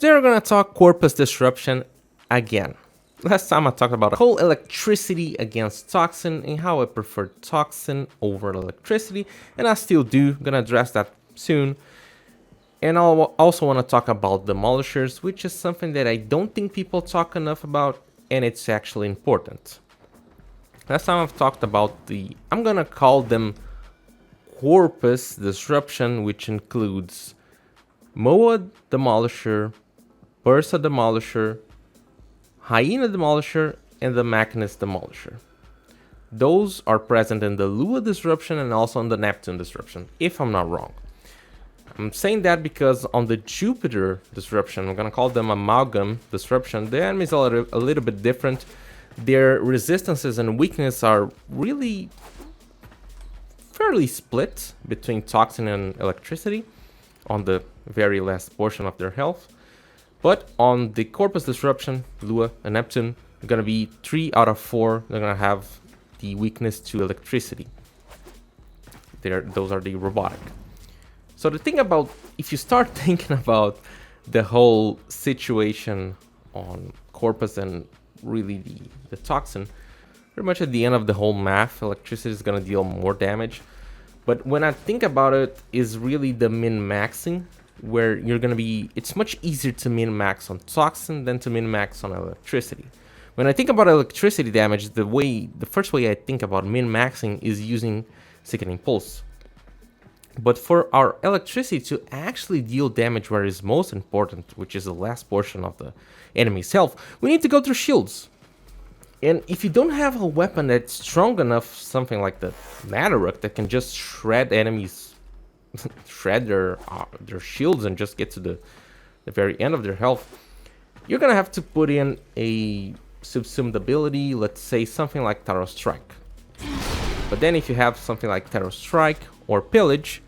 Today we're gonna talk Corpus Disruption again. Last time I talked about the whole electricity against Toxin and how I prefer Toxin over electricity, and I still do. Gonna address that soon. And I'll also want to talk about Demolishers, which is something that I don't think people talk enough about, and it's actually important. Last time I've talked about I'm gonna call them Corpus Disruption, which includes Moa Demolisher, Bursa Demolisher, Hyena Demolisher, and the Machinist Demolisher. Those are present in the Lua Disruption and also in the Neptune Disruption, if I'm not wrong. I'm saying that because on the Jupiter Disruption, I'm gonna call them Amalgam Disruption, the enemies are a little bit different. Their resistances and weakness are really fairly split between Toxin and Electricity on the very last portion of their health. But on the Corpus Disruption, Lua and Neptune, are gonna be 3 out of 4. They're gonna have the weakness to electricity. Those are the robotic. So the thing about, if you start thinking about the whole situation on Corpus and really the Toxin, pretty much at the end of the whole math, electricity is gonna deal more damage. But when I think about it, is really the min-maxing, where you're gonna be, it's much easier to min-max on Toxin than to min-max on electricity. When I think about electricity damage, the first way I think about min-maxing is using Sickening Pulse. But for our electricity to actually deal damage where it's most important, which is the last portion of the enemy's health, we need to go through shields. And if you don't have a weapon that's strong enough, something like the Natteruk that can just shred enemies, shred their shields and just get to the very end of their health, you're gonna have to put in a subsumed ability, let's say something like Taro Strike. But then if you have something like Taro Strike or Pillage,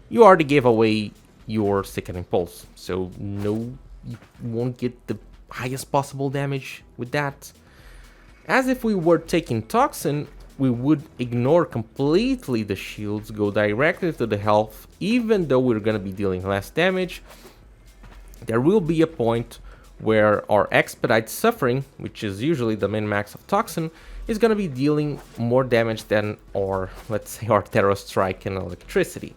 you already gave away your Sickening Pulse. So no, you won't get the highest possible damage with that. As if we were taking Toxin, we would ignore completely the shields, go directly to the health, even though we're gonna be dealing less damage. There will be a point where our Expedite Suffering, which is usually the min-max of Toxin, is gonna be dealing more damage than our, let's say, our Terror Strike and Electricity.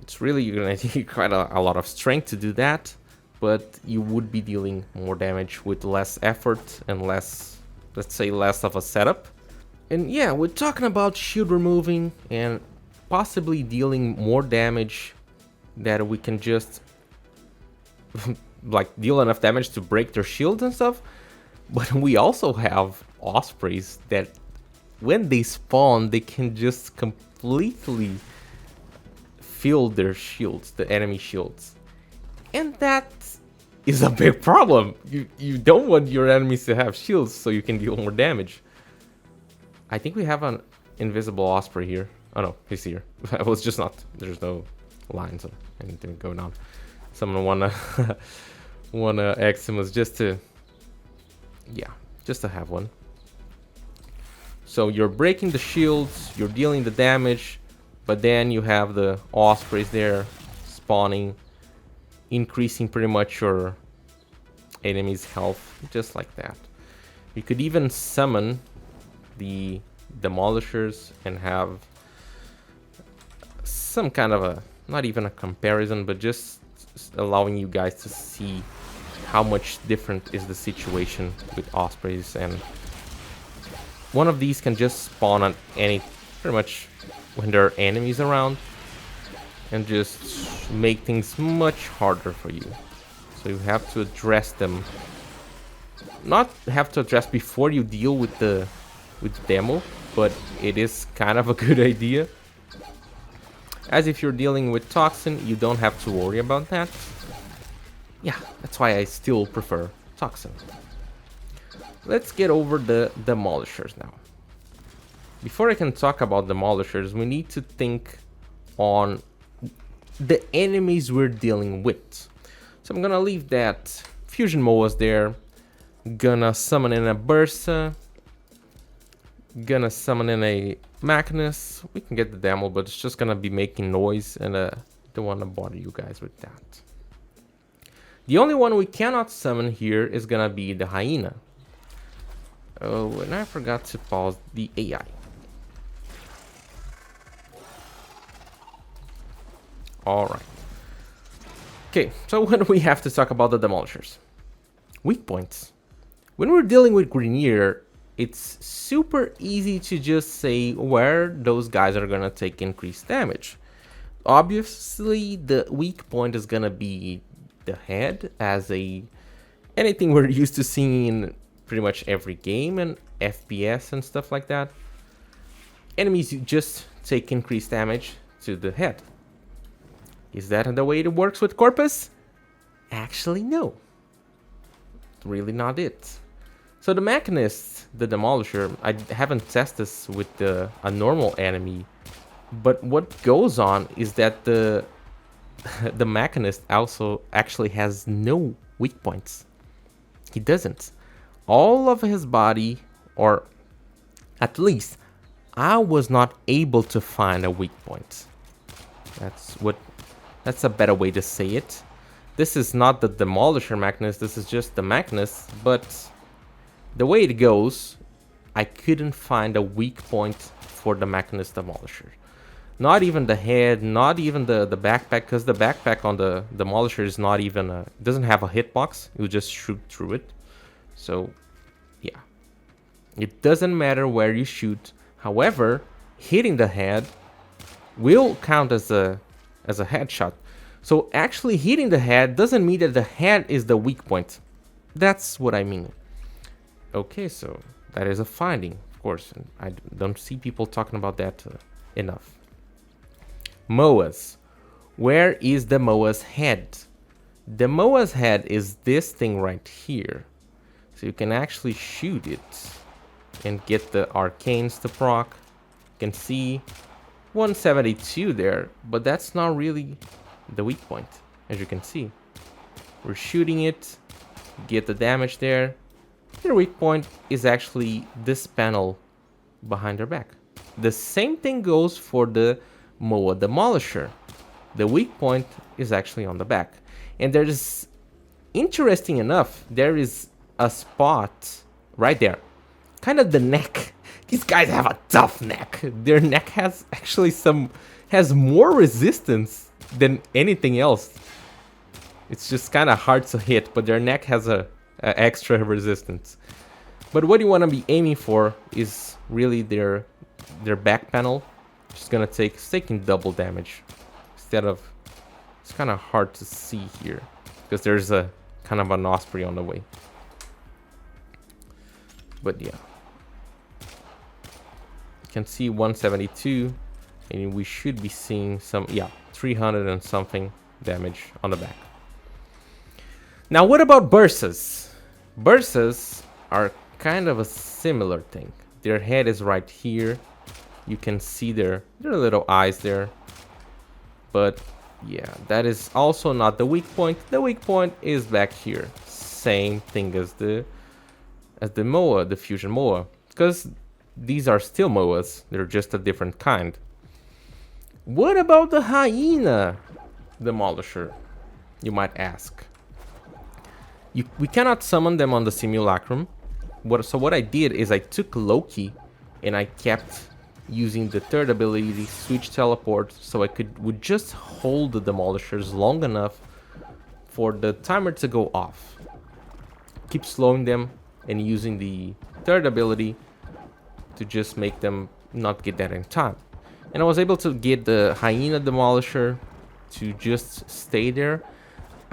It's really, you're gonna need quite a lot of strength to do that, but you would be dealing more damage with less effort and less, let's say, less of a setup. And yeah, we're talking about shield removing and possibly dealing more damage that we can just like deal enough damage to break their shields and stuff. But we also have Ospreys that when they spawn, they can just completely fill their shields, the enemy shields. And that is a big problem. You don't want your enemies to have shields so you can deal more damage. I think we have an invisible Osprey here. Oh no, he's here. I was just not, there's no lines or anything going on. Someone wanna Eximus just to, yeah, just to have one. So you're breaking the shields, you're dealing the damage, but then you have the Ospreys there spawning, increasing pretty much your enemy's health, just like that. You could even summon the Demolishers and have some kind of a, not even a comparison, but just allowing you guys to see how much different is the situation with Ospreys. And one of these can just spawn on any, pretty much when there are enemies around, and just make things much harder for you. So you have to address them, not have to address before you deal with the demo, but it is kind of a good idea. As if you're dealing with Toxin, you don't have to worry about that. Yeah, that's why I still prefer Toxin. Let's get over the Demolishers now. Before I can talk about Demolishers, we need to think on the enemies we're dealing with. So I'm gonna leave that Fusion Moas there. Gonna summon in a Bursa. Gonna summon in a Machinist. We can get the demo, but it's just gonna be making noise, and don't want to bother you guys with that. The only one we cannot summon here is gonna be the hyena. Oh, and I forgot to pause the AI. Alright. Okay, so what do we have to talk about the demolishers? Weak points. When we're dealing with Grenier, it's super easy to just say where those guys are gonna take increased damage. Obviously, the weak point is gonna be the head, as anything we're used to seeing in pretty much every game and FPS and stuff like that. Enemies just take increased damage to the head. Is that the way it works with Corpus? Actually, no. Really not it. So the Machinist, the Demolisher, I haven't tested this with a normal enemy, but what goes on is that the Machinist also actually has no weak points. He doesn't. All of his body, or at least I was not able to find a weak point. That's a better way to say it. This is not the Demolisher Machinist, this is just the Machinist, but the way it goes, I couldn't find a weak point for the Machinist Demolisher. Not even the head, not even the backpack, because the backpack on the Demolisher is not even doesn't have a hitbox, you just shoot through it. So, yeah. It doesn't matter where you shoot. However, hitting the head will count as a headshot. So actually hitting the head doesn't mean that the head is the weak point. That's what I mean. Okay, so that is a finding, of course. And I don't see people talking about that enough. MOAs. Where is the MOA's head? The MOA's head is this thing right here. So you can actually shoot it and get the arcanes to proc. You can see 172 there, but that's not really the weak point, as you can see. We're shooting it, get the damage there. Their weak point is actually this panel behind their back. The same thing goes for the MOA Demolisher. The weak point is actually on the back. And there's, interesting enough, there is a spot right there. Kind of the neck. These guys have a tough neck. Their neck has actually has more resistance than anything else. It's just kind of hard to hit, but their neck has a extra resistance. But what you want to be aiming for is really their back panel. It's gonna taking double damage instead of. It's kind of hard to see here because there's a kind of an Osprey on the way. But yeah, you can see 172, and we should be seeing some 300 and something damage on the back. Now, what about bursts? Bursts are kind of a similar thing. Their head is right here. You can see their little eyes there. But yeah, that is also not the weak point. The weak point is back here. Same thing as the MOA, the Fusion MOA. Because these are still MOAs. They're just a different kind. What about the Hyena Demolisher? You might ask. We cannot summon them on the Simulacrum. So what I did is I took Loki and I kept using the third ability, Switch Teleport, so I would just hold the Demolishers long enough for the timer to go off. Keep slowing them and using the third ability to just make them not get that in time. And I was able to get the Hyena Demolisher to just stay there.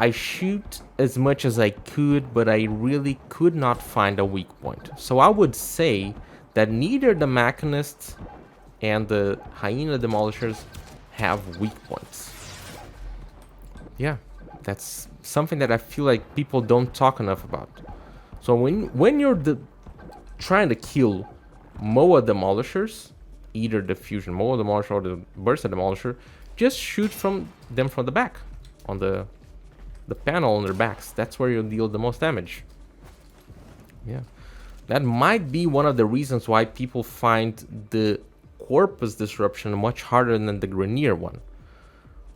I shoot as much as I could, but I really could not find a weak point. So I would say that neither the Machinist and the Hyena Demolishers have weak points. Yeah, that's something that I feel like people don't talk enough about. So when you're trying to kill MOA Demolishers, either the Fusion MOA Demolisher or the Burst Demolisher, just shoot from the back, on the panel on their backs. That's where you'll deal the most damage. Yeah, that might be one of the reasons why people find the Corpus Disruption much harder than the Grenier one.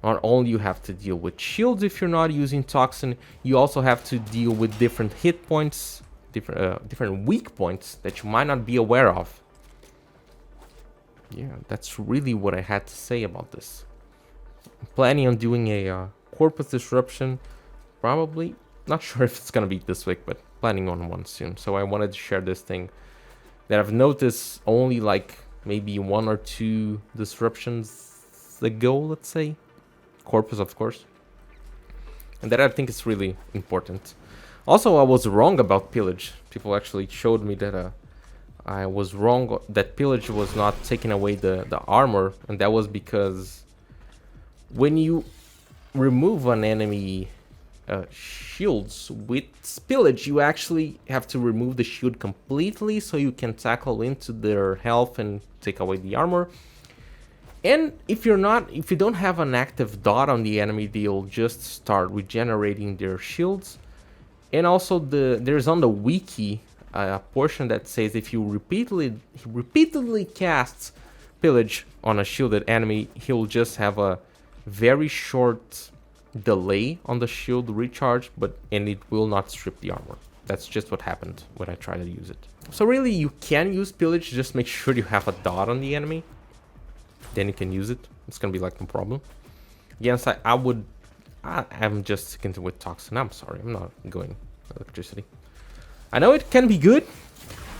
Not only you have to deal with shields if you're not using Toxin, you also have to deal with different hit points, different weak points that you might not be aware of. Yeah, that's really what I had to say about this. I'm planning on doing a Corpus Disruption, probably. Not sure if it's gonna be this week, but planning on one soon. So I wanted to share this thing that I've noticed only like maybe 1 or 2 disruptions ago, let's say. Corpus, of course. And that I think is really important. Also, I was wrong about pillage. People actually showed me that I was wrong, that pillage was not taking away the armor, and that was because when you remove an enemy shields with pillage, you actually have to remove the shield completely so you can tackle into their health and take away the armor. And if you don't have an active dot on the enemy, they'll just start regenerating their shields. And also there's on the wiki a portion that says if you repeatedly cast pillage on a shielded enemy, he'll just have a very short delay on the shield recharge, and it will not strip the armor. That's just what happened when I tried to use it. So really, you can use pillage, just make sure you have a dot on the enemy. Then you can use it. It's gonna be like no problem. Yes, I'm just sticking with Toxin. I'm sorry, I'm not going electricity. I know it can be good,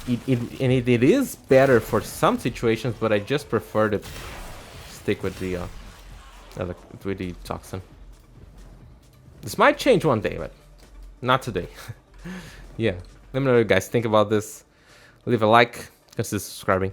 it is better for some situations, but I just prefer to stick with the Toxin. This might change one day, but not today. Yeah, let me know what you guys think about this. Leave a like, consider subscribing.